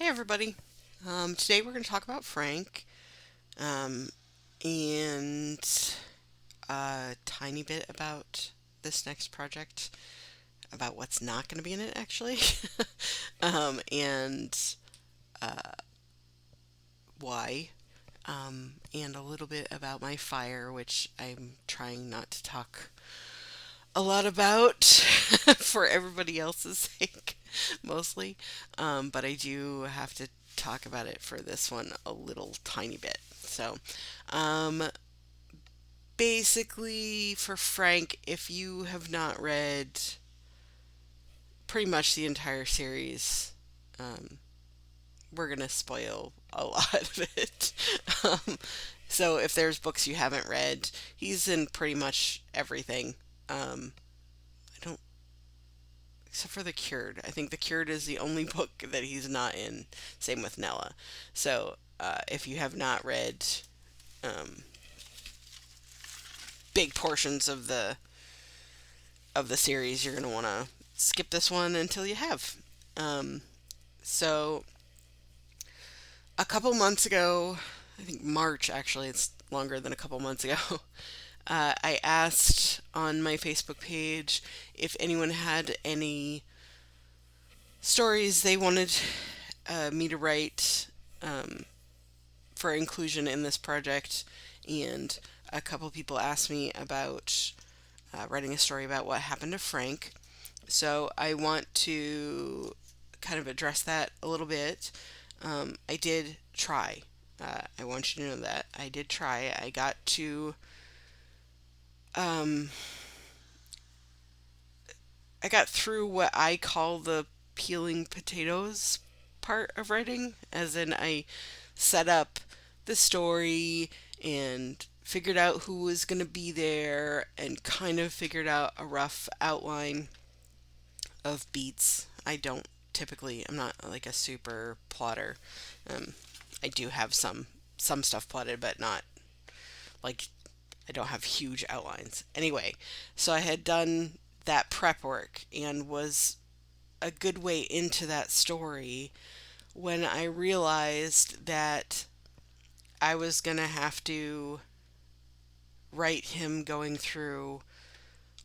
Hey everybody. Today we're going to talk about Frank um, and a tiny bit about this next project, about what's not going to be in it actually, and why, and a little bit about my fire, which I'm trying not to talk a lot about for everybody else's sake, mostly. But I do have to talk about it for this one a little tiny bit. So, um, basically, for Frank, if you have not read pretty much the entire series, um, we're gonna spoil a lot of it. Um, so, if there's books you haven't read, he's in pretty much everything. I don't except for The Cured. I think The Cured is the only book that he's not in. Same with Nella. So if you have not read um, big portions of the series, you're gonna want to skip this one until you have. Um, so a couple months ago, I think March actually, it's longer than a couple months ago. I asked on my Facebook page if anyone had any stories they wanted me to write um, for inclusion in this project, and a couple people asked me about writing a story about what happened to Frank. So I want to kind of address that a little bit. I did try. I want you to know that I did try. Um, I got through what I call the peeling potatoes part of writing, as in I set up the story and figured out who was going to be there and kind of figured out a rough outline of beats. I'm not like a super plotter. Um, I do have some stuff plotted, but not like I don't have huge outlines. Anyway, so I had done that prep work and was a good way into that story when I realized that I was going to have to write him going through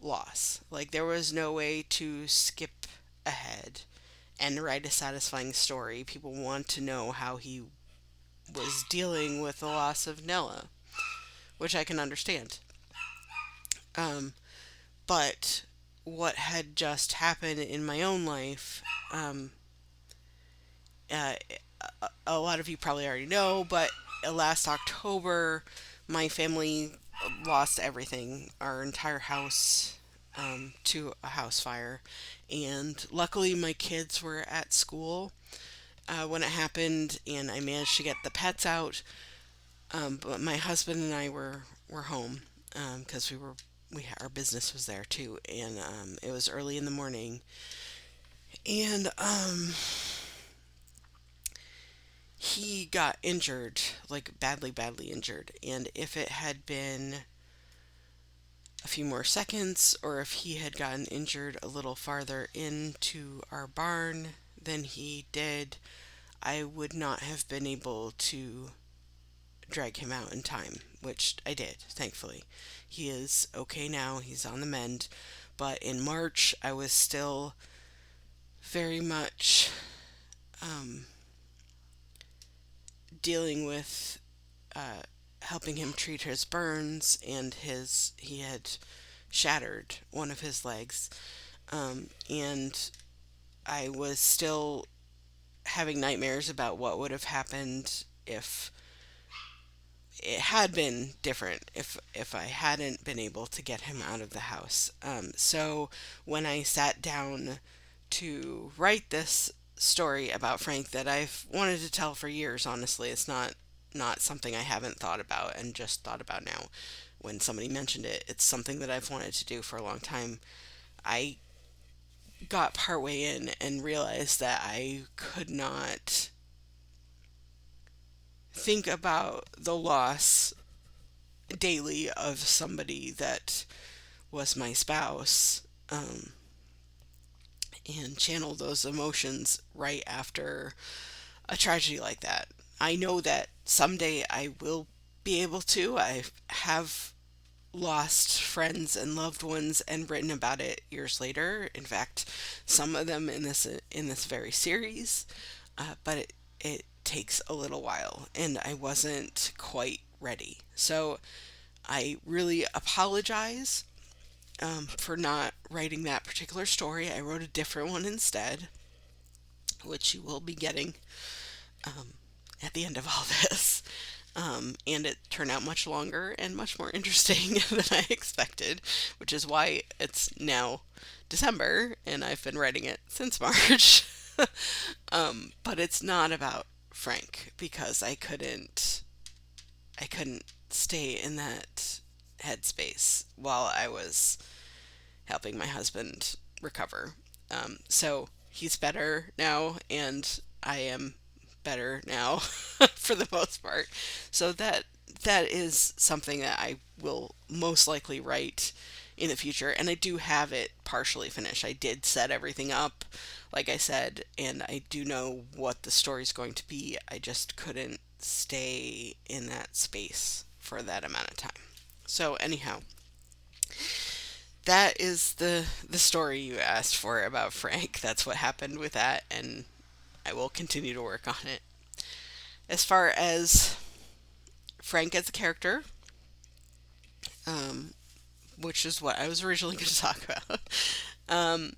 loss. Like, there was no way to skip ahead and write a satisfying story. People want to know how he was dealing with the loss of Nella, which I can understand. Um, but what had just happened in my own life, um, uh, a lot of you probably already know, but last October, my family lost everything, our entire house, to a house fire. And luckily, my kids were at school when it happened, and I managed to get the pets out. But my husband and I were home because our business was there too, and it was early in the morning, and he got injured, like badly, badly injured. And if it had been a few more seconds, or if he had gotten injured a little farther into our barn than he did, I would not have been able to drag him out in time, which I did, thankfully. He is okay now, he's on the mend. But in March, I was still very much um, dealing with uh, helping him treat his burns, and he had shattered one of his legs, and I was still having nightmares about what would have happened if it had been different, if I hadn't been able to get him out of the house. So when I sat down to write this story about Frank that I've wanted to tell for years, honestly, it's not something I haven't thought about and just thought about now. When somebody mentioned it, it's something that I've wanted to do for a long time. I got partway in and realized that I could not think about the loss daily of somebody that was my spouse, and channel those emotions right after a tragedy like that. I know that someday I will be able to. I have lost friends and loved ones and written about it years later. In fact, some of them in this very series, but it takes a little while, and I wasn't quite ready. So I really apologize for not writing that particular story. I wrote a different one instead, which you will be getting um, at the end of all this. And it turned out much longer and much more interesting than I expected, which is why it's now December and I've been writing it since March. But it's not about Frank because I couldn't stay in that headspace while I was helping my husband recover. So he's better now, and I am better now for the most part. So that is something that I will most likely write in the future, and I do have it partially finished. I did set everything up, like I said, and I do know what the story's going to be. I just couldn't stay in that space for that amount of time. So anyhow, that is the story you asked for about Frank. That's what happened with that, and I will continue to work on it. As far as Frank as a character, um, which is what I was originally going to talk about, um,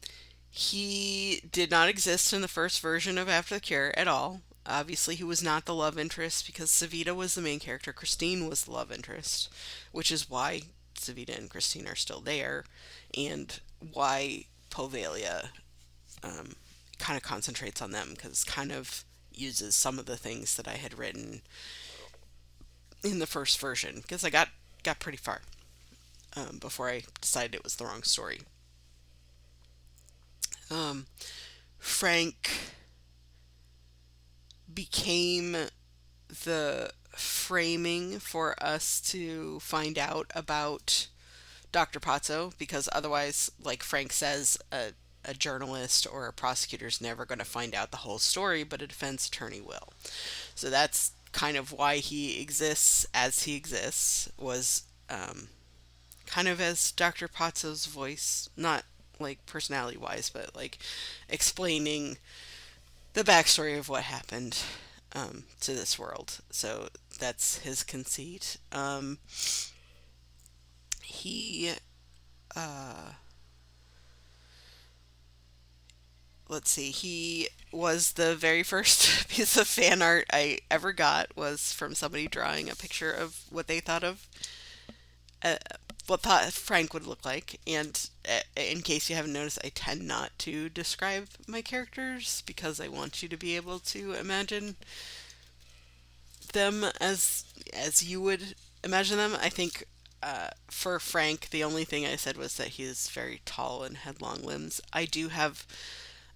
he did not exist in the first version of After the Cure at all. Obviously, he was not the love interest because Savita was the main character. Christine was the love interest, which is why Savita and Christine are still there, and why Povalia kind of concentrates on them because kind of uses some of the things that I had written in the first version because I got pretty far before I decided it was the wrong story. Um, Frank became the framing for us to find out about Dr. Pozzo because otherwise, like Frank says, a journalist or a prosecutor is never going to find out the whole story, but a defense attorney will. So that's kind of why he exists as he exists, was kind of as Dr. Pozzo's voice, not like personality wise, but like explaining the backstory of what happened to this world. So that's his conceit. He, uh, let's see, he was the very first piece of fan art I ever got was from somebody drawing a picture of what they thought of uh, what thought Frank would look like. And in case you haven't noticed, I tend not to describe my characters because I want you to be able to imagine them as you would imagine them. I think for Frank, the only thing I said was that he is very tall and had long limbs. I do have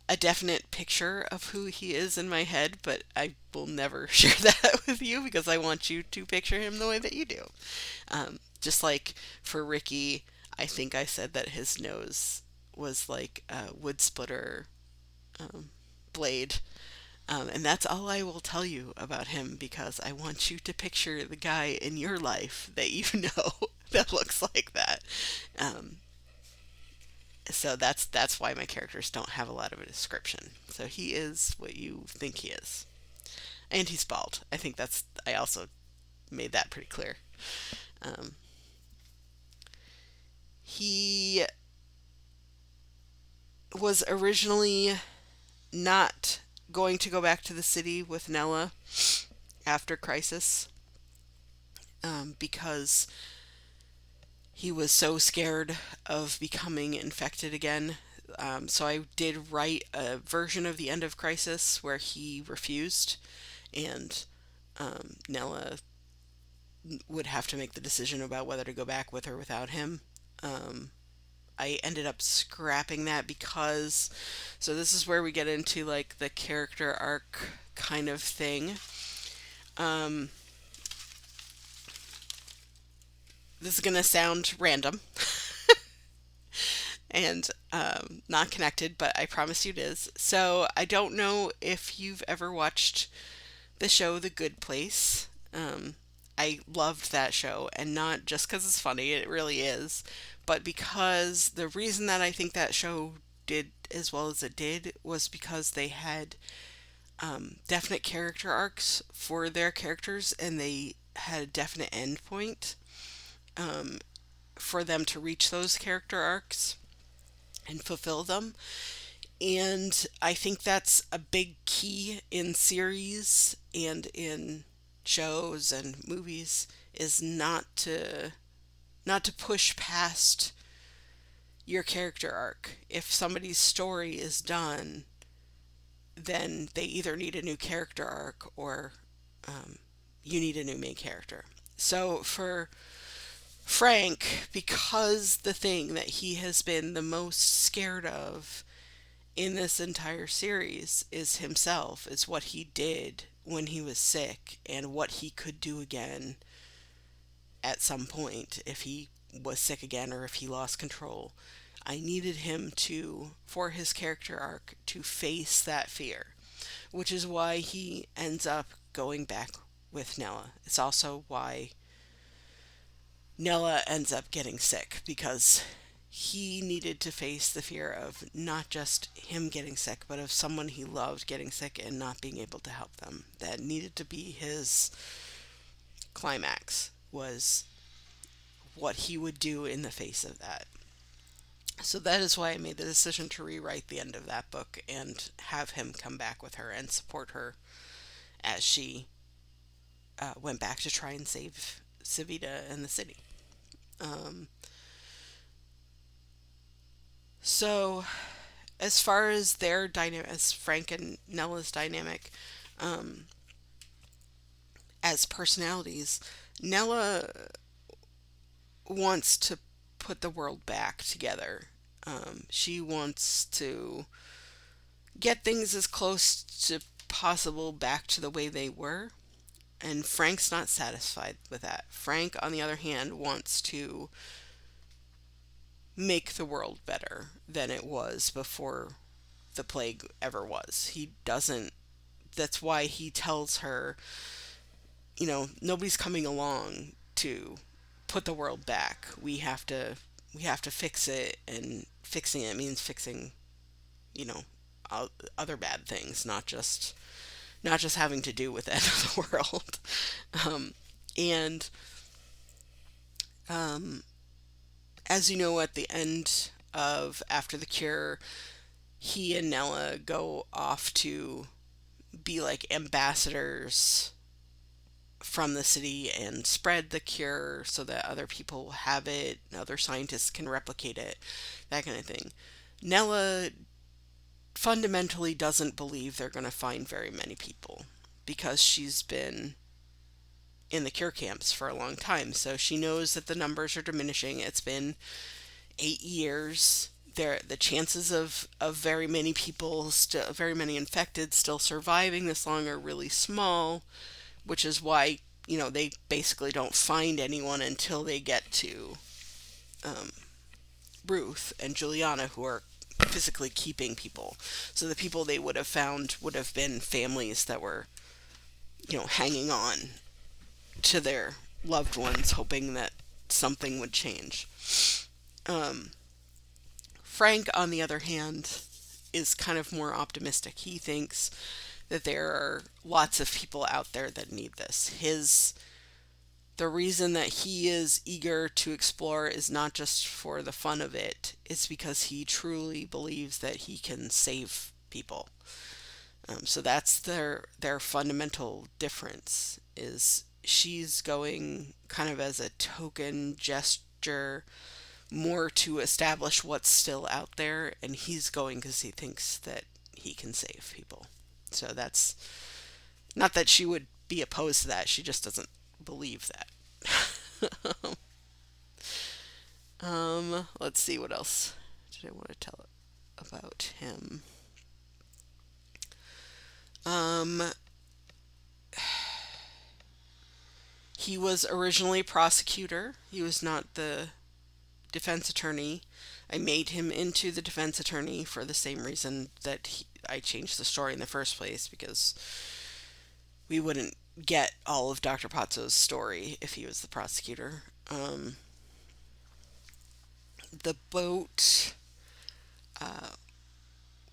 a definite picture of who he is in my head, but I will never share that with you because I want you to picture him the way that you do. Just like for Ricky, I think I said that his nose was like a wood splitter um, blade. And that's all I will tell you about him because I want you to picture the guy in your life that you know that looks like that. Um, so that's why my characters don't have a lot of a description. So he is what you think he is, and he's bald. I also made that pretty clear. Um, he was originally not going to go back to the city with Nella after Crisis because he was so scared of becoming infected again. So I did write a version of the end of Crisis where he refused, and Nella would have to make the decision about whether to go back with or without him. Um, I ended up scrapping that because, so this is where we get into like the character arc kind of thing. Um, this is gonna sound random, and not connected, but I promise you it is. So I don't know if you've ever watched the show The Good Place. I loved that show, and not just because it's funny, it really is, but because the reason that I think that show did as well as it did was because they had definite character arcs for their characters, and they had a definite end point for them to reach those character arcs and fulfill them. And I think that's a big key in series and in shows and movies is not to push past your character arc. If somebody's story is done, then they either need a new character arc or um, you need a new main character. So for Frank, because the thing that he has been the most scared of in this entire series is himself, is what he did when he was sick and what he could do again at some point if he was sick again or if he lost control. I needed him to, for his character arc, to face that fear, which is why he ends up going back with Nella. It's also why Nella ends up getting sick because he needed to face the fear of not just him getting sick, but of someone he loved getting sick and not being able to help them. That needed to be his climax, was what he would do in the face of that. So that is why I made the decision to rewrite the end of that book and have him come back with her and support her as she went back to try and save Savita and the city. Um, so as far as their dynamic, as Frank and Nella's dynamic, um, as personalities, Nella wants to put the world back together. She wants to get things as close to possible back to the way they were. And Frank's not satisfied with that. Frank, on the other hand, wants to make the world better than it was before the plague ever was. He doesn't, that's why he tells her, nobody's coming along to put the world back. We have to fix it, and fixing it means fixing, you know, other bad things, not just having to do with the end of the world. And um, as you know, at the end of After the Cure, he and Nella go off to be like ambassadors from the city and spread the cure so that other people have it, other scientists can replicate it, that kind of thing. Nella fundamentally doesn't believe they're going to find very many people because she's been in the cure camps for a long time. So she knows that the numbers are diminishing. It's been 8 years. The chances of very many people, still very many infected, still surviving this long are really small, which is why they basically don't find anyone until they get to um, Ruth and Juliana, who are physically keeping people. So the people they would have found would have been families that were hanging on to their loved ones, hoping that something would change. Um, Frank, on the other hand, is kind of more optimistic. He thinks that there are lots of people out there that need this. The reason that he is eager to explore is not just for the fun of it, it's because he truly believes that he can save people. So that's their fundamental difference, is she's going kind of as a token gesture, more to establish what's still out there, and he's going because he thinks that he can save people. So that's not that she would be opposed to that, she just doesn't believe that. Let's see, what else did I want to tell about him? Um, he was originally a prosecutor. He was not the defense attorney. I made him into the defense attorney for the same reason that I changed the story in the first place, because we wouldn't get all of Dr. Pozzo's story if he was the prosecutor. The boat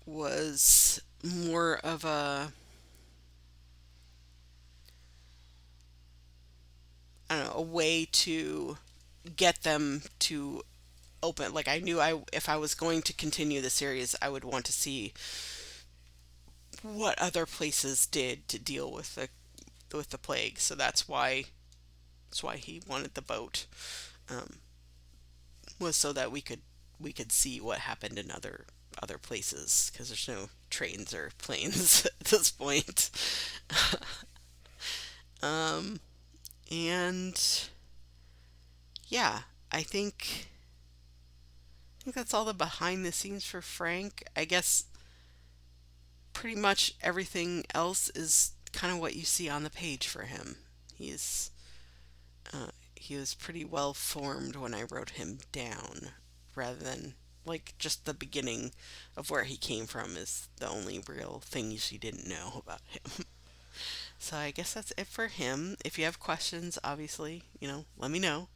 was more of I don't know, a way to get them to open. Like, I knew if I was going to continue the series, I would want to see what other places did to deal with the plague. So that's why he wanted the boat, um, was so that we could see what happened in other places, because there's no trains or planes at this point. Um, and yeah, I think that's all the behind the scenes for Frank. I guess pretty much everything else is kind of what you see on the page for him. He's he was pretty well formed when I wrote him down, rather than like just the beginning of where he came from is the only real things you didn't know about him. So I guess that's it for him. If you have questions, obviously, let me know.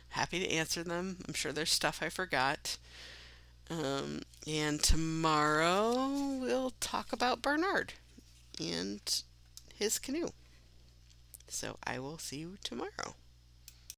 Happy to answer them. I'm sure there's stuff I forgot. And tomorrow we'll talk about Bernard and his canoe. So I will see you tomorrow.